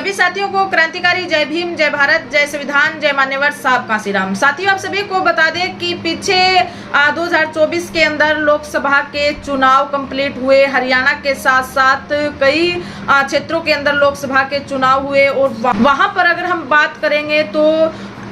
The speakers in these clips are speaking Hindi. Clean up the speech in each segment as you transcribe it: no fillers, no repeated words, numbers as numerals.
सभी साथियों को क्रांतिकारी जय भीम, जय भारत, जय संविधान, जय मान्यवर साहब कांसीराम। साथियों, आप सभी को बता दें कि पीछे 2024 के अंदर लोकसभा के चुनाव कंप्लीट हुए। हरियाणा के साथ साथ कई क्षेत्रों के अंदर लोकसभा के चुनाव हुए और वहां पर अगर हम बात करेंगे तो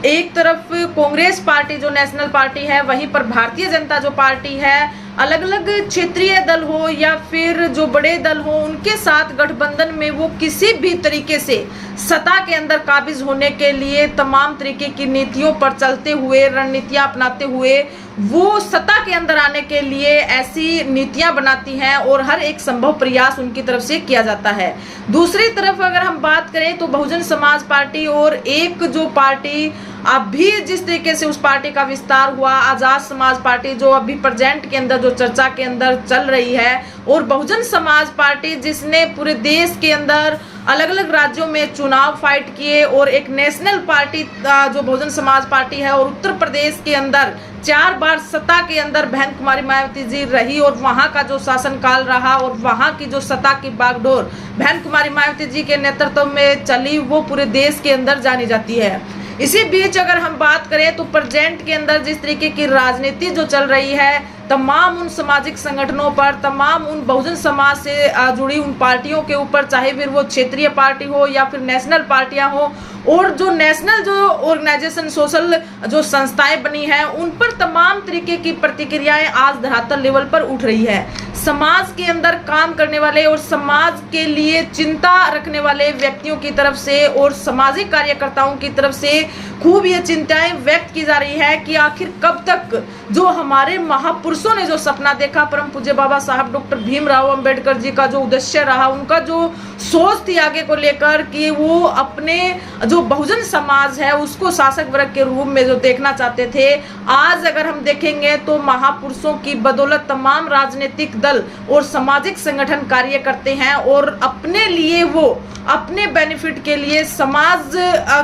एक तरफ कांग्रेस पार्टी जो नेशनल पार्टी है, वहीं पर भारतीय जनता जो पार्टी है, अलग अलग क्षेत्रीय दल हो या फिर जो बड़े दल हो, उनके साथ गठबंधन में वो किसी भी तरीके से सत्ता के अंदर काबिज होने के लिए तमाम तरीके की नीतियों पर चलते हुए, रणनीतियां अपनाते हुए वो सत्ता के अंदर आने के लिए ऐसी नीतियां बनाती हैं और हर एक संभव प्रयास उनकी तरफ से किया जाता है। दूसरी तरफ अगर हम बात करें तो बहुजन समाज पार्टी और एक जो पार्टी अभी जिस तरीके से उस पार्टी का विस्तार हुआ, आजाद समाज पार्टी जो अभी प्रेजेंट के अंदर जो चर्चा के अंदर चल रही है, और बहुजन समाज पार्टी जिसने पूरे देश के अंदर अलग अलग राज्यों में चुनाव फाइट किए, और एक नेशनल पार्टी जो बहुजन समाज पार्टी है, और उत्तर प्रदेश के अंदर 4 बार सत्ता के अंदर बहन कुमारी मायावती जी रही और वहां का जो शासनकाल रहा और वहां की जो सत्ता की बागडोर बहन कुमारी मायावती जी के नेतृत्व में चली, वो पूरे देश के अंदर जानी जाती है। इसी बीच अगर हम बात करें तो प्रेजेंट के अंदर जिस तरीके की राजनीति जो चल रही है, तमाम उन सामाजिक संगठनों पर, तमाम उन बहुजन समाज से जुड़ी उन पार्टियों के ऊपर, चाहे फिर वो क्षेत्रीय पार्टी हो या फिर नेशनल पार्टियां हो, और जो नेशनल जो ऑर्गेनाइजेशन, सोशल जो संस्थाएं बनी हैं, उन पर तमाम तरीके की प्रतिक्रियाएं आज धरातल लेवल पर उठ रही है। समाज के अंदर काम करने वाले और समाज के लिए चिंता रखने वाले व्यक्तियों की तरफ से और सामाजिक कार्यकर्ताओं की तरफ से खूब ये चिंताएं व्यक्त की जा रही है कि आखिर कब तक जो हमारे महापुरुषों ने जो सपना देखा, परम पूज्य बाबा साहब डॉक्टर भीमराव अंबेडकर जी का जो उद्देश्य रहा, उनका जो सोच थी आगे को लेकर कि वो अपने जो बहुजन समाज है उसको शासक वर्ग के रूप में जो देखना चाहते थे, आज अगर हम देखेंगे तो महापुरुषों की बदौलत तमाम राजनीतिक दल और सामाजिक संगठन कार्य करते हैं और अपने लिए वो अपने बेनिफिट के लिए समाज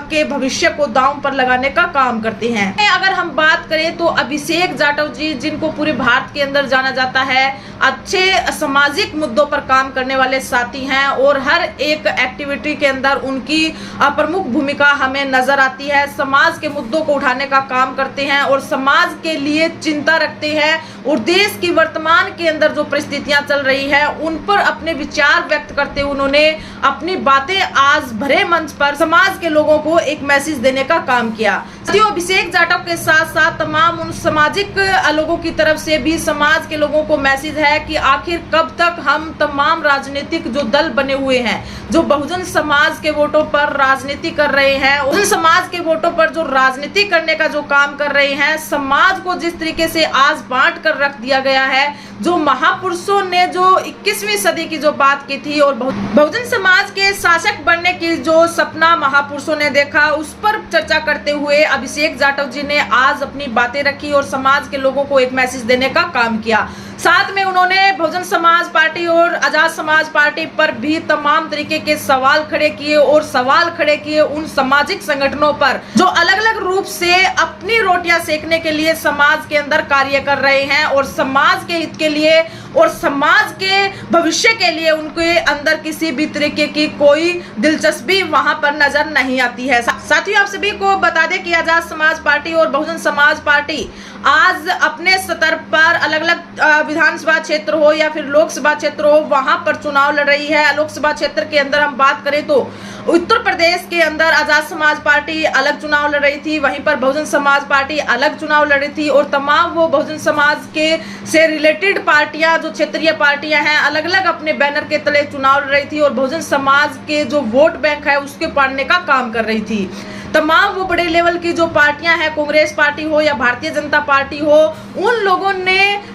के भविष्य को दांव पर लगाने का काम करते हैं। अगर हम बात करें तो अभिषेक जाटव जी, जिनको पूरे भारत के अंदर जाना जाता है, अच्छे सामाजिक मुद्दों पर काम करने वाले साथी हैं और हर एक एक्टिविटी के अंदर उनकी प्रमुख भूमिका हमें नजर आती है। समाज के मुद्दों को उठाने का काम करते हैं और समाज के लिए चिंता रखते हैं और देश की वर्तमान के अंदर जो परिस्थितियां चल रही है उन पर अपने विचार व्यक्त करते हुए उन्होंने अपनी बातें आज भरे मंच पर समाज के लोगों को एक मैसेज देने का काम किया। अभिषेक जाटव के साथ साथ तमाम उन सामाजिक लोगों की तरफ से भी समाज के लोगों को मैसेज है कि आखिर कब तक हम तमाम राजनीतिक जो दल बने हुए हैं, जो बहुजन समाज के वोटों पर राजनीति कर रहे हैं, उन समाज के वोटों पर जो राजनीति करने का जो काम कर रहे हैं, समाज को जिस तरीके से आज बांट कर रख दिया गया है, जो महापुरुषों ने जो 21वीं सदी की जो बात की थी और बहुजन समाज के शासक बनने की जो सपना महापुरुषों ने देखा, उस पर चर्चा करते हुए अभिषेक जाटव जी ने आज अपनी बातें रखी और समाज के लोगों को एक मैसेज देने का काम किया। साथ में उन्होंने बहुजन समाज पार्टी और आजाद समाज पार्टी पर भी तमाम तरीके के सवाल खड़े किए और सवाल खड़े किए उन सामाजिक संगठनों पर जो अलग अलग रूप से अपनी रोटियां सेकने के लिए समाज के अंदर कार्य कर रहे हैं और समाज के हित के लिए और समाज के भविष्य के लिए उनके अंदर किसी भी तरीके की कोई दिलचस्पी वहां पर नजर नहीं आती है। साथियों, आप सभी को बता दें कि आजाद समाज पार्टी और बहुजन समाज पार्टी आज अपने स्तर पर अलग अलग विधानसभा क्षेत्र हो या फिर लोकसभा क्षेत्र हो, वहां पर चुनाव लड़ रही है। लोकसभा क्षेत्र के अंदर हम बात करें तो उत्तर प्रदेश के अंदर आजाद समाज पार्टी अलग चुनाव लड़ रही थी, वहीं पर बहुजन समाज पार्टी अलग चुनाव लड़ रही थी और तमाम वो बहुजन समाज के से रिलेटेड पार्टियां जो क्षेत्रीय पार्टियां हैं, अलग अलग अपने बैनर के तले चुनाव लड़ रही थी और बहुजन समाज के जो वोट बैंक है उसके पाड़ने का काम कर रही थी। तमाम वो बड़े लेवल की जो पार्टियां हैं, कांग्रेस पार्टी हो या भारतीय जनता पार्टी हो, उन लोगों ने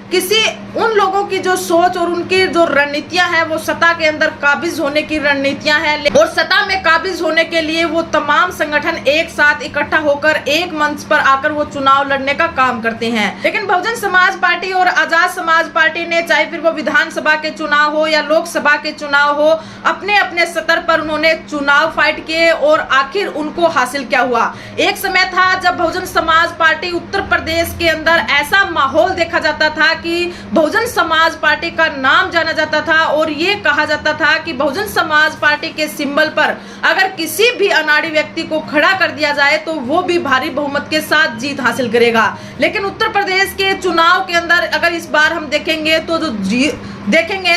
उन लोगों की जो सोच और उनकी जो रणनीतियां हैं वो सत्ता के अंदर काबिज होने की रणनीतियां हैं और सत्ता में काबिज होने के लिए वो तमाम संगठन एक साथ इकट्ठा होकर एक मंच पर आकर वो चुनाव लड़ने का काम करते हैं। लेकिन बहुजन समाज पार्टी और आजाद समाज पार्टी ने, चाहे फिर वो विधानसभा के चुनाव हो या लोकसभा के चुनाव हो, अपने अपने स्तर पर उन्होंने चुनाव फाइट किए और आखिर उनको हासिल क्या हुआ। एक समय था जब बहुजन समाज पार्टी उत्तर प्रदेश के अंदर ऐसा माहौल देखा जाता था कि बहुजन समाज पार्टी का नाम जाना जाता था और ये कहा जाता था कि बहुजन समाज पार्टी के सिंबल पर अगर किसी भी अनाड़ी व्यक्ति को खड़ा कर दिया जाए तो वो भी भारी बहुमत के साथ जीत हासिल करेगा। लेकिन उत्तर प्रदेश के चुनाव के अंदर अगर इस बार हम देखेंगे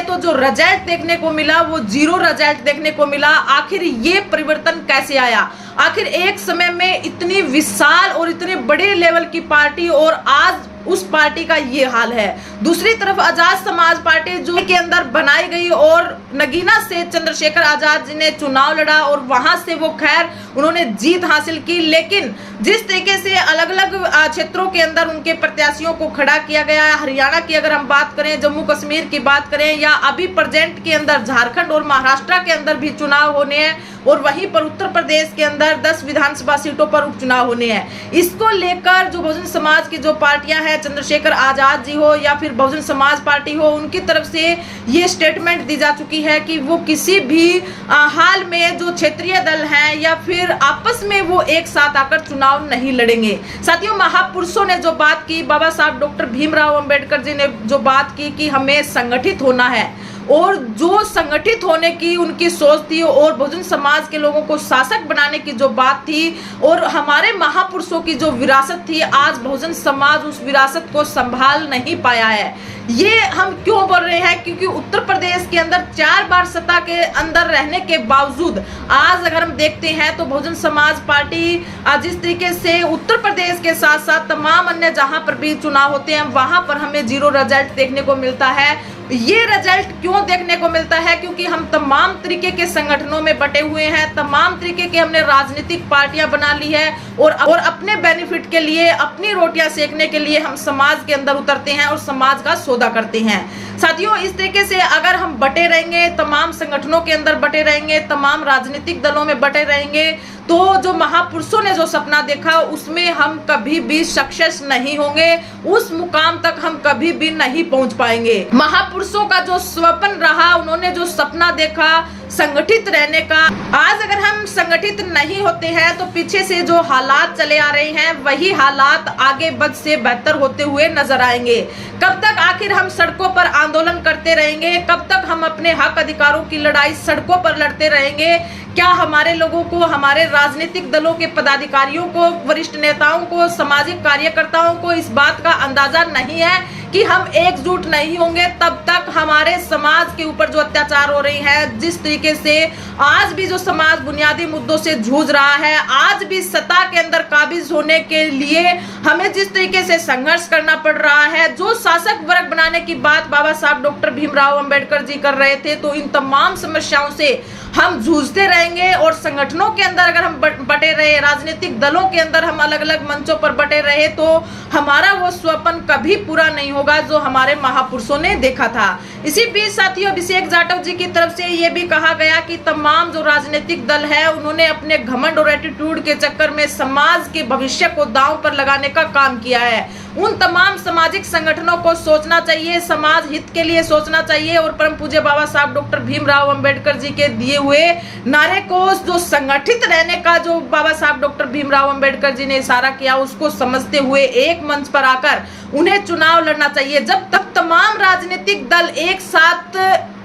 तो जो रिजल्ट देखने को मिला वो जीरो रिजल्ट देखने को मिला। आखिर ये परिवर्तन कैसे आया? आखिर एक समय में इतनी विशाल और इतने बड़े लेवल की पार्टी और आज उस पार्टी का ये हाल है। दूसरी तरफ आजाद समाज पार्टी जो के अंदर बनाई गई और नगीना से चंद्रशेखर आजाद जी ने चुनाव लड़ा और वहां से वो खैर उन्होंने जीत हासिल की। लेकिन जिस तरीके से अलग अलग क्षेत्रों के अंदर उनके प्रत्याशियों को खड़ा किया गया, हरियाणा की अगर हम बात करें, जम्मू कश्मीर की बात करें या अभी प्रेजेंट के अंदर झारखंड और महाराष्ट्र के अंदर भी चुनाव होने हैं और वहीं पर उत्तर प्रदेश के अंदर 10 विधानसभा सीटों पर उपचुनाव होने हैं। इसको लेकर जो बहुजन समाज की जो पार्टियां हैं, चंद्रशेखर आजाद जी हो या फिर बहुजन समाज पार्टी हो, उनकी तरफ से ये स्टेटमेंट दी जा चुकी है कि वो किसी भी हाल में जो क्षेत्रीय दल हैं या फिर आपस में वो एक साथ आकर चुनाव नहीं लड़ेंगे। साथियों, महापुरुषों ने जो बात की, बाबा साहब डॉक्टर भीमराव अंबेडकर जी ने जो बात की कि हमें संगठित होना है और जो संगठित होने की उनकी सोच थी और बहुजन समाज के लोगों को शासक बनाने की जो बात थी और हमारे महापुरुषों की जो विरासत थी, आज बहुजन समाज उस विरासत को संभाल नहीं पाया है। ये हम क्यों बोल रहे हैं? क्योंकि उत्तर प्रदेश के अंदर 4 बार सत्ता के अंदर रहने के बावजूद आज अगर हम देखते हैं तो बहुजन समाज पार्टी जिस तरीके से उत्तर प्रदेश के साथ साथ तमाम अन्य जहां पर भी चुनाव होते हैं वहां पर हमें जीरो रिजल्ट देखने को मिलता है। ये रिजल्ट क्यों देखने को मिलता है? क्योंकि हम तमाम तरीके के संगठनों में बटे हुए हैं, तमाम तरीके के हमने राजनीतिक पार्टियां बना ली है और अपने बेनिफिट के लिए, अपनी रोटियां सेकने के लिए हम समाज के अंदर उतरते हैं और समाज का सौदा करते हैं। साथियों, इस तरीके से अगर हम बटे रहेंगे, तमाम संगठनों के अंदर बटे रहेंगे, तमाम राजनीतिक दलों में बटे रहेंगे, तो जो महापुरुषों ने जो सपना देखा उसमें हम कभी भी सक्सेस नहीं होंगे, उस मुकाम तक हम कभी भी नहीं पहुंच पाएंगे। महापुरुषों का जो स्वप्न रहा, उन्होंने जो सपना देखा संगठित रहने का, आज अगर हम संगठित नहीं होते हैं तो पीछे से जो हालात चले आ रहे हैं वही हालात आगे बद से बेहतर होते हुए नजर आएंगे। कब तक आखिर हम सड़कों पर आंदोलन करते रहेंगे? कब तक हम अपने हक अधिकारों की लड़ाई सड़कों पर लड़ते रहेंगे? क्या हमारे लोगों को, हमारे राजनीतिक दलों के पदाधिकारियों को, वरिष्ठ नेताओं को, सामाजिक कार्यकर्ताओं को इस बात का अंदाजा नहीं है कि हम एकजुट नहीं होंगे तब तक हमारे समाज के ऊपर जो अत्याचार हो रही है, जिस तरीके से आज भी जो समाज बुनियादी मुद्दों से जूझ रहा है, आज भी सत्ता के अंदर काबिज होने के लिए हमें जिस तरीके से संघर्ष करना पड़ रहा है, जो शासक वर्ग बनाने की बात बाबा साहब डॉक्टर भीमराव अंबेडकर जी कर रहे थे, तो इन तमाम समस्याओं से हम जूझते रहेंगे और संगठनों के अंदर अगर हम बटे रहे, राजनीतिक दलों के अंदर हम अलग अलग मंचों पर बटे रहे तो हमारा वो स्वप्न कभी पूरा नहीं होगा जो हमारे महापुरुषों ने देखा था। इसी बीच साथियों, अभिषेक जाटव जी की तरफ से ये भी कहा गया कि तमाम जो राजनीतिक दल है उन्होंने अपने घमंड और एटीट्यूड के चक्कर में समाज के भविष्य को दांव पर लगाने का काम किया है। उन तमाम सामाजिक संगठनों को सोचना चाहिए, समाज हित के लिए सोचना चाहिए और परम पूज्य बाबा साहब डॉक्टर भीमराव अंबेडकर जी के दिए हुए नारे को, जो संगठित रहने का जो बाबा साहब डॉक्टर भीमराव अंबेडकर जी ने इशारा किया, उसको समझते हुए एक मंच पर आकर उन्हें चुनाव लड़ना चाहिए। जब तक तमाम राजनीतिक दल एक साथ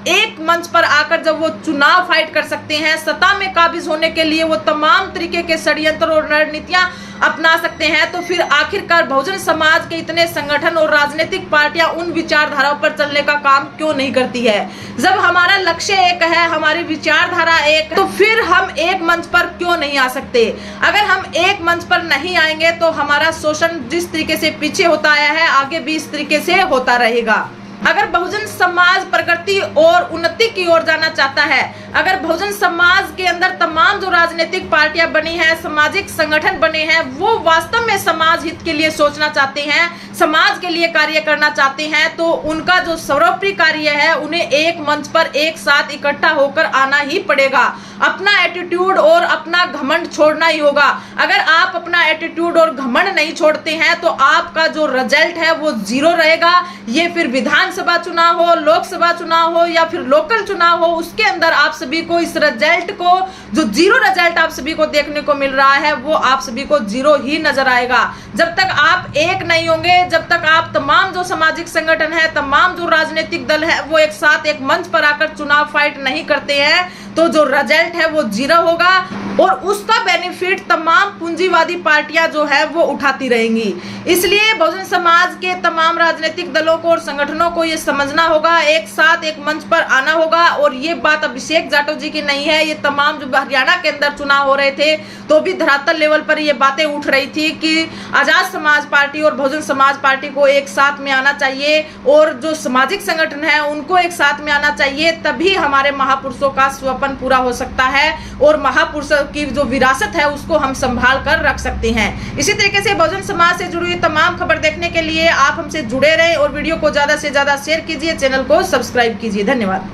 एक मंच पर आकर जब वो चुनाव फाइट कर सकते हैं, सत्ता में काबिज होने के लिए वो तमाम तरीके के षड्यंत्र और रणनीतियां अपना सकते हैं, तो फिर आखिरकार बहुजन समाज के इतने संगठन और राजनीतिक पार्टियां उन विचारधाराओं पर चलने का काम क्यों नहीं करती है? जब हमारा लक्ष्य एक है, हमारी विचारधारा एक, तो फिर हम एक मंच पर क्यों नहीं आ सकते? अगर हम एक मंच पर नहीं आएंगे तो हमारा शोषण जिस तरीके से पीछे होता आया है, आगे भी इस तरीके से होता रहेगा। अगर बहुजन समाज प्रगति और उन्नति की ओर जाना चाहता है, अगर बहुजन समाज के अंदर तमाम जो राजनीतिक पार्टियां बनी हैं, सामाजिक संगठन बने हैं, वो वास्तव में समाज हित के लिए सोचना चाहते हैं, समाज के लिए कार्य करना चाहते हैं तो उनका जो सर्वोपरि कार्य है उन्हें एक मंच पर एक साथ इकट्ठा होकर आना ही पड़ेगा। अपना एटीट्यूड और अपना घमंड छोड़ना ही होगा। अगर आप अपना एटीट्यूड और घमंड नहीं छोड़ते हैं तो आपका जो रिजल्ट है वो जीरो रहेगा। ये फिर विधानसभा चुनाव हो, लोकसभा चुनाव हो या फिर लोकल चुनाव हो, उसके अंदर आप सभी को इस रिजल्ट को, जो जीरो रिजल्ट आप सभी को देखने को मिल रहा है, वो आप सभी को जीरो ही नजर आएगा। जब तक आप एक नहीं होंगे, जब तक आप तमाम जो सामाजिक संगठन है, तमाम जो राजनीतिक दल है, वो एक साथ एक मंच पर आकर चुनाव फाइट नहीं करते हैं तो जो रिजल्ट है वो जीरो होगा और उसका बेनिफिट तमाम पूंजीवादी पार्टियां जो है वो उठाती रहेंगी। इसलिए बहुजन समाज के तमाम राजनीतिक दलों को और संगठनों को ये समझना होगा, एक साथ एक मंच पर आना होगा। और ये बात अभिषेक जाटव जी की नहीं है, ये तमाम जो हरियाणा के अंदर चुनाव हो रहे थे तो भी धरातल लेवल पर ये बातें उठ रही थी कि आजाद समाज पार्टी और बहुजन समाज पार्टी को एक साथ में आना चाहिए और जो सामाजिक संगठन है उनको एक साथ में आना चाहिए, तभी हमारे महापुरुषों का स्वप्न पूरा हो सकता है और महापुरुषों की जो विरासत है उसको हम संभाल कर रख सकते हैं। इसी तरीके से बहुजन समाज से जुड़ी हुई तमाम खबर देखने के लिए आप हमसे जुड़े रहें और वीडियो को ज्यादा से ज्यादा शेयर कीजिए, चैनल को सब्सक्राइब कीजिए। धन्यवाद।